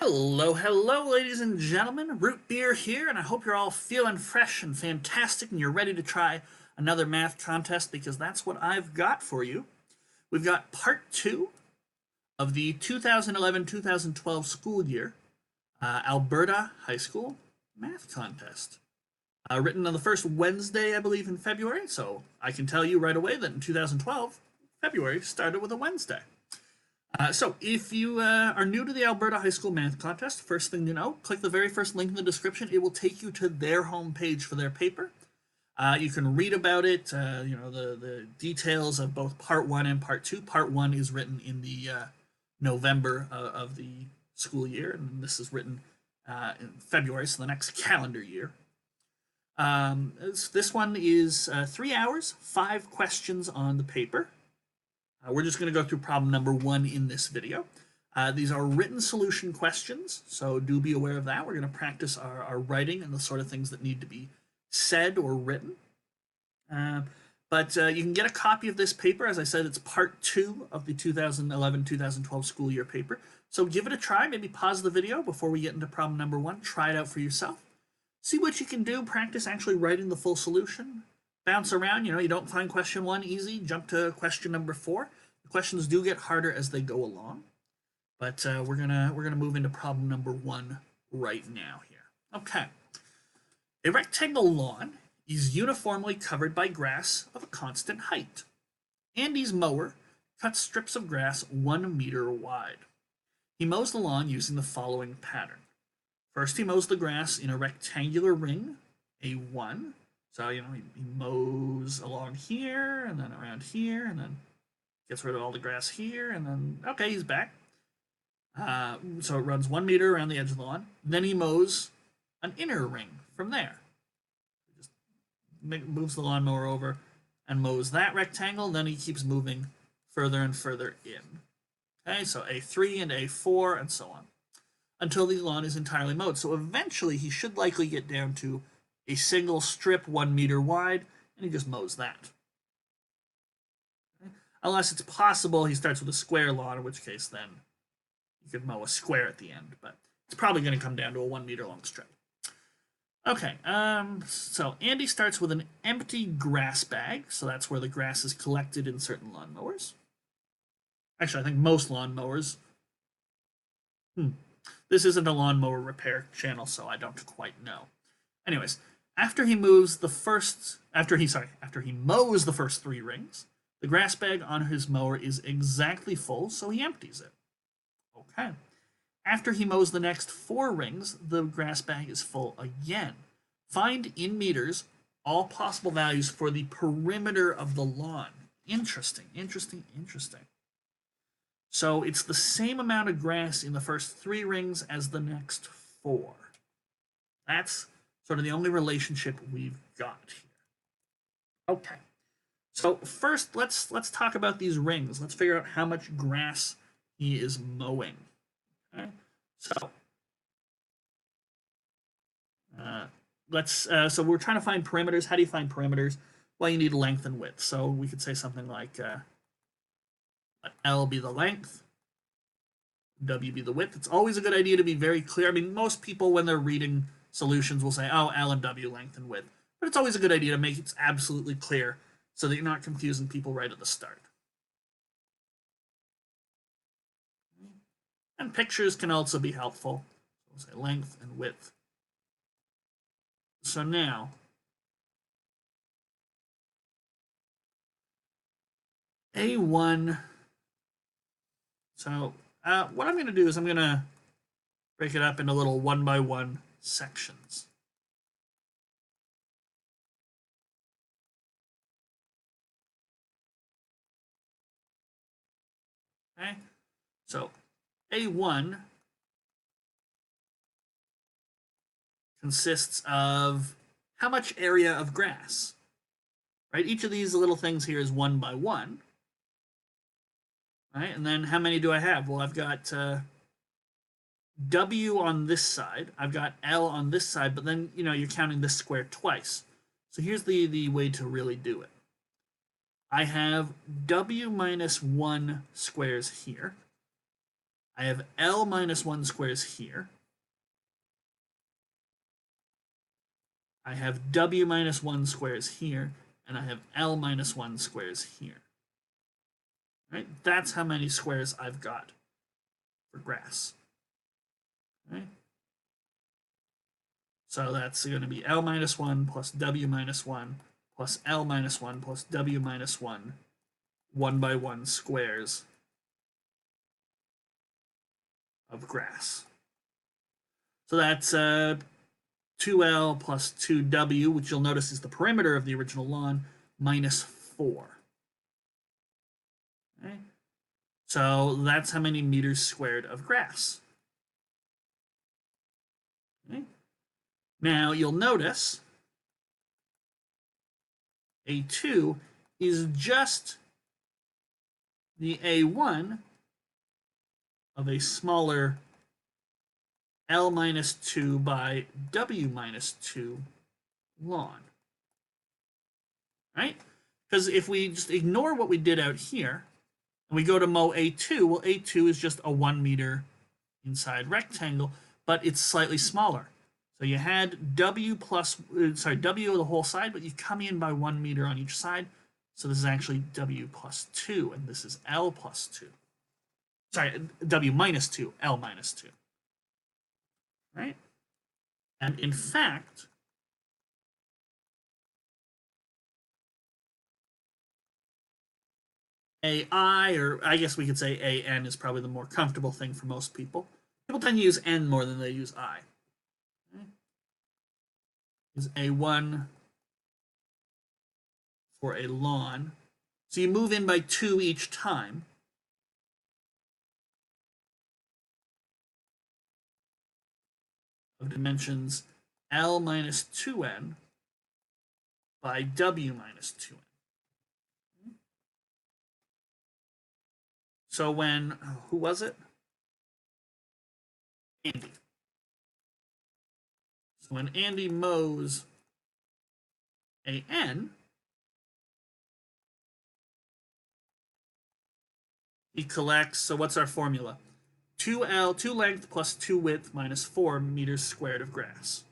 Hello, ladies and gentlemen. Root Beer here, and I hope you're all feeling fresh and fantastic and you're ready to try another math contest because that's what I've got for you. We've got part two of the 2011-2012 school year Alberta High School Math Contest. Written on the first Wednesday, I believe, in February, so I can tell you right away that in 2012, February started with a Wednesday. So if you are new to the Alberta High School Math Contest, first thing to know, click the very first link in the description. It will take you to their homepage for their paper. You can read about it, the details of both Part 1 and Part 2. Part 1 is written in the November of the school year, and this is written in February, so the next calendar year. This one is 3 hours, 5 questions on the paper. We're just going to go through problem number 1 in this video. These are written solution questions, so do be aware of that. We're going to practice our writing and the sort of things that need to be said or written. But you can get a copy of this paper. As I said, it's part 2 of the 2011-2012 school year paper. So give it a try. Maybe pause the video before we get into problem number 1. Try it out for yourself. See what you can do. Practice actually writing the full solution. Bounce around, you don't find question 1 easy, jump to question number 4. The questions do get harder as they go along, but we're gonna move into problem number 1 right now here. Okay, a rectangle lawn is uniformly covered by grass of a constant height. Andy's mower cuts strips of grass 1 meter wide. He mows the lawn using the following pattern. First, he mows the grass in a rectangular ring, A1. So, he mows along here, and then around here, and then gets rid of all the grass here, and then, okay, he's back. So it runs 1 meter around the edge of the lawn. Then he mows an inner ring from there. Just moves the lawnmower over and mows that rectangle, then he keeps moving further and further in. Okay, so A3 and A4, and so on, until the lawn is entirely mowed. So eventually he should likely get down to a single strip 1 meter wide, and he just mows that. Okay? Unless it's possible he starts with a square lawn, in which case then you could mow a square at the end, but it's probably going to come down to a 1 meter long strip. Okay, so Andy starts with an empty grass bag, so that's where the grass is collected in certain lawnmowers. Actually, I think most lawnmowers. This isn't a lawnmower repair channel, so I don't quite know. Anyways, after he mows the first 3 rings, the grass bag on his mower is exactly full, so he empties it. Okay. After he mows the next 4 rings, the grass bag is full again. Find in meters all possible values for the perimeter of the lawn. Interesting. So it's the same amount of grass in the first 3 rings as the next 4. That's sort of the only relationship we've got here. Okay, so first let's talk about these rings. Let's figure out how much grass he is mowing. Okay, so so we're trying to find perimeters. How do you find perimeters? Well, you need length and width. So we could say something like let L be the length, W be the width. It's always a good idea to be very clear. I mean, most people when they're reading solutions will say, oh, L and W, length and width. But it's always a good idea to make it absolutely clear so that you're not confusing people right at the start. And pictures can also be helpful. We'll say length and width. So now, A1. So what I'm going to do is I'm going to break it up into little 1 by 1 sections. Okay, so A1 consists of how much area of grass, right? Each of these little things here is 1 by 1, right? And then how many do I have? Well, I've got W on this side, I've got L on this side, but then, you're counting this square twice. So here's the way to really do it. I have W minus 1 squares here. I have L minus 1 squares here. I have W minus 1 squares here, and I have L minus 1 squares here. Right? That's how many squares I've got for grass. Right? So that's going to be L minus 1 plus W minus 1 plus L minus 1 plus W minus 1 by 1 squares of grass. So that's 2L plus 2W, which you'll notice is the perimeter of the original lawn, minus 4. Okay? So that's how many meters squared of grass. Okay? Now you'll notice A2 is just the A1 of a smaller L minus 2 by W minus 2 lawn. Right? Because if we just ignore what we did out here, and we go to mow A2, well, A2 is just a 1 meter inside rectangle, but it's slightly smaller. So you had W the whole side, but you come in by 1 meter on each side. So this is actually W plus 2, and this is L plus 2. Sorry, W minus 2, L minus 2. Right? And in fact, AI, or I guess we could say AN, is probably the more comfortable thing for most people. People tend to use N more than they use I. Okay? Is A1 for a lawn. So you move in by 2 each time. Of dimensions L minus 2N by W minus 2N. So when, who was it? Andy. So when Andy mows AN, he collects, so what's our formula? 2L, 2 length plus 2 width minus 4 meters squared of grass.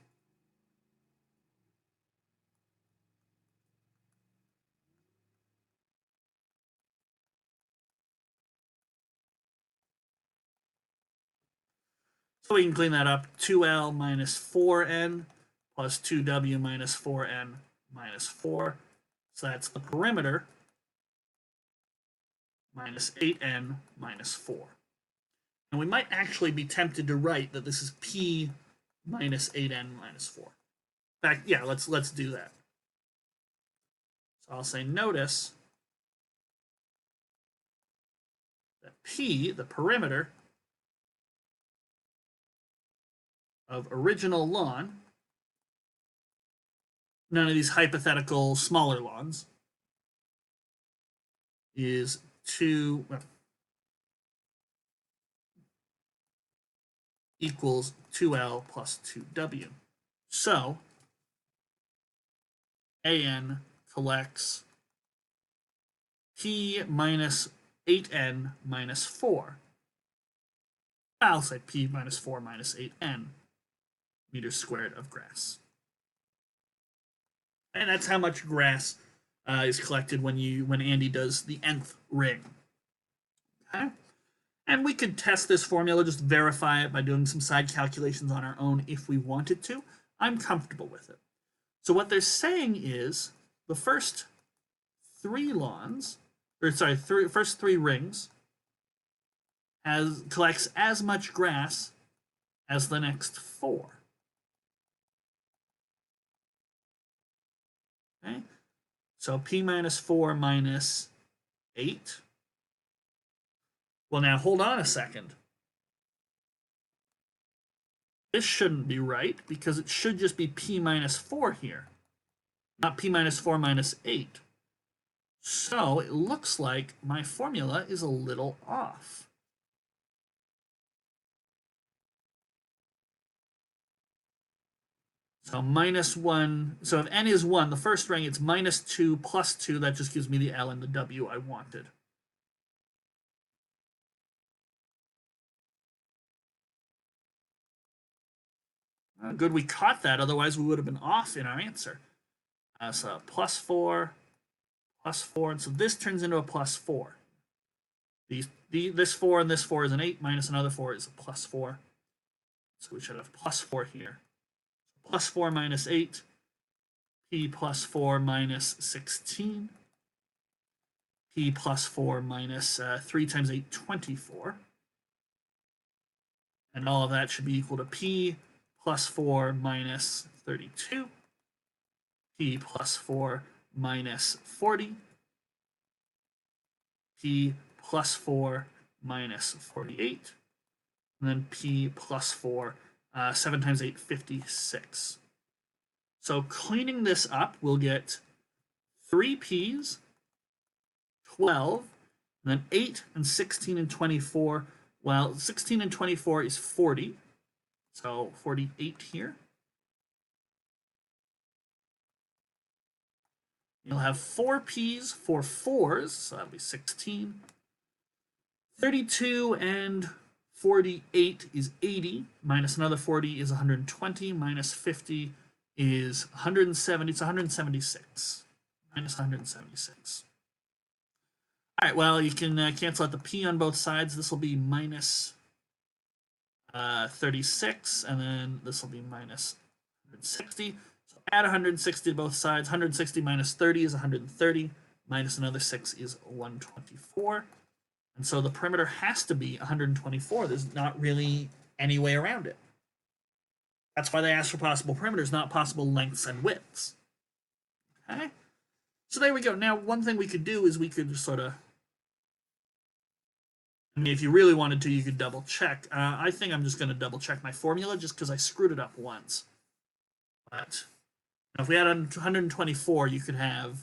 So we can clean that up. 2L minus 4N plus 2W minus 4N minus 4. So that's the perimeter minus 8N minus 4. And we might actually be tempted to write that this is P minus 8N minus 4. In fact, yeah, let's do that. So I'll say notice that P, the perimeter of original lawn, none of these hypothetical smaller lawns, is 2, well, equals 2L plus 2W. So AN collects P minus 8N minus 4. I'll say P minus 4 minus 8N meters squared of grass. And that's how much grass is collected when Andy does the nth ring. Okay? And we could test this formula, just verify it by doing some side calculations on our own if we wanted to. I'm comfortable with it. So what they're saying is the first 3 lawns, first 3 rings collects as much grass as the next 4. Okay? So P minus 4 minus 8. Well, now hold on a second. This shouldn't be right because it should just be P minus 4 here, not P minus 4 minus 8. So it looks like my formula is a little off. So minus 1, so if n is 1, the first ring, it's minus 2 plus 2. That just gives me the L and the W I wanted. Good we caught that, otherwise we would have been off in our answer. So plus 4, and so this turns into a plus 4. This 4 and this 4 is an 8, minus another 4 is a plus 4. So we should have plus 4 here. Plus 4 minus 8, p plus 4 minus 16, p plus 4 minus 3 times 8, 24. And all of that should be equal to p plus 4 minus 32, p plus 4 minus 40, p plus 4 minus 48, and then p plus 4, 7 times 8, 56. So cleaning this up, we'll get 3 p's, 12, and then 8 and 16 and 24. Well, 16 and 24 is 40, so 48 here. You'll have 4 p's, 4 4s, so that'll be 16. 32 and 48 is 80, minus another 40 is 120, minus 50 is 170, it's 176, minus 176. All right, well, you can cancel out the p on both sides. This will be minus 36, and then this will be minus 160. So add 160 to both sides. 160 minus 30 is 130, minus another 6 is 124. And so the perimeter has to be 124. There's not really any way around it. That's why they ask for possible perimeters, not possible lengths and widths. Okay? So there we go. Now, one thing we could do is we could just sort of, I mean, if you really wanted to, you could double check. I think I'm just going to double check my formula just because I screwed it up once. But if we had 124, you could have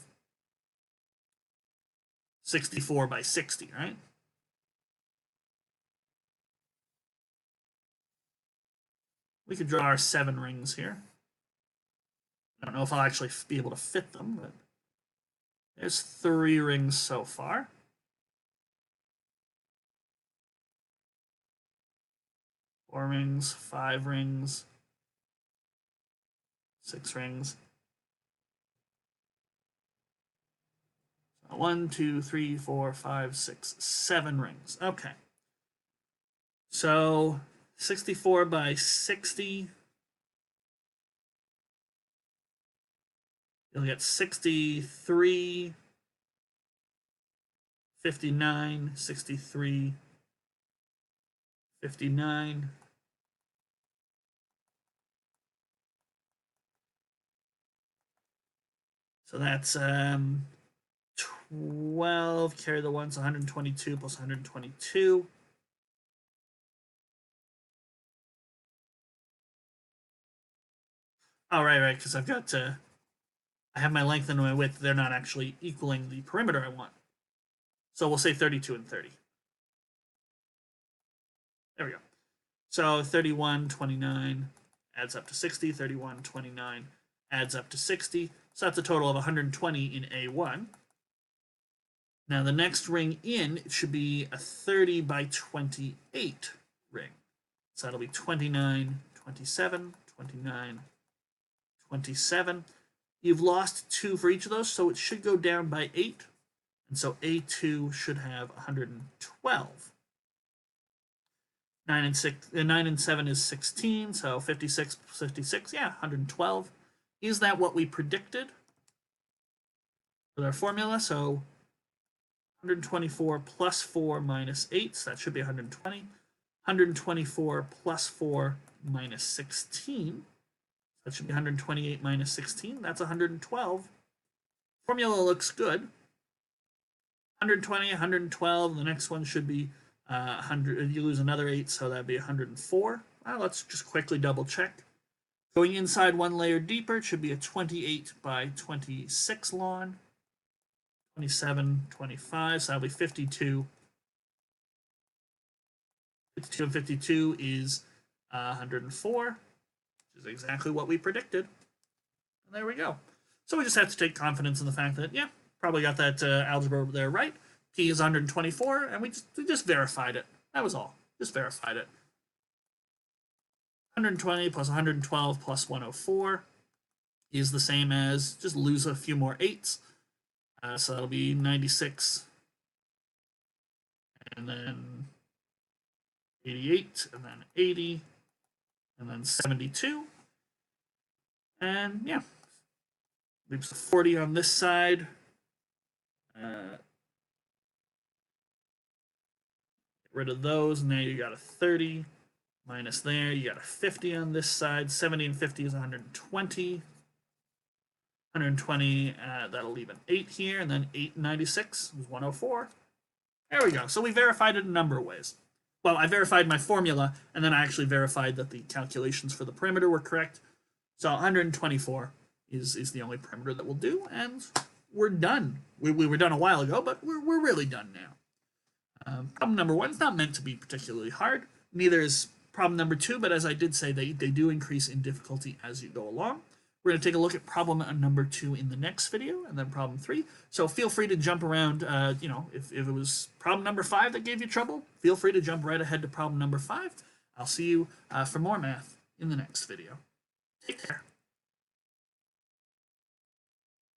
64 by 60, right? We could draw our 7 rings here. I don't know if I'll actually be able to fit them, but there's 3 rings so far. Four rings, 5 rings, 6 rings. 1, 2, 3, 4, 5, 6, 7 rings. Okay. So 64 by 60. You'll get 63, 59, 63, 59. So that's 12, carry the 1, so 122 plus 122. Oh, right, because I've got I have my length and my width. They're not actually equaling the perimeter I want. So we'll say 32 and 30. There we go. So 31, 29 adds up to 60. 31, 29 adds up to 60. So that's a total of 120 in A1. Now the next ring in should be a 30 by 28 ring. So that'll be 29, 27, 29, 27. You've lost 2 for each of those, so it should go down by 8. And so A2 should have 112. 9 and 7 is 16, so 56, yeah, 112. Is that what we predicted with our formula? So 124 plus 4 minus 8, so that should be 120. 124 plus 4 minus 16, that should be 128 minus 16, that's 112. Formula looks good. 120, 112, the next one should be 100, you lose another 8, so that'd be 104. Well, let's just quickly double check. Going inside 1 layer deeper, it should be a 28 by 26 lawn. 27, 25, so that'll be 52. 52 and 52 is 104, which is exactly what we predicted. And there we go. So we just have to take confidence in the fact that, yeah, probably got that algebra there right. P is 124, and we just verified it. That was all. Just verified it. 120 plus 112 plus 104 is the same as just lose a few more 8s. So that'll be 96, and then 88, and then 80, and then 72. And yeah, leaves the 40 on this side. Get rid of those. Now you got a 30 minus there. You got a 50 on this side. 70 and 50 is 120. 120, that'll leave an 8 here, and then 8 and 96 is 104. There we go. So we verified it a number of ways. Well, I verified my formula, and then I actually verified that the calculations for the perimeter were correct. So 124 is the only perimeter that we'll do, and we're done. We were done a while ago, but we're really done now. Problem number 1 is not meant to be particularly hard. Neither is problem number 2, but as I did say, they do increase in difficulty as you go along. We're going to take a look at problem number 2 in the next video, and then problem 3. So feel free to jump around. If it was problem number 5 that gave you trouble, feel free to jump right ahead to problem number 5. I'll see you for more math in the next video. Take care.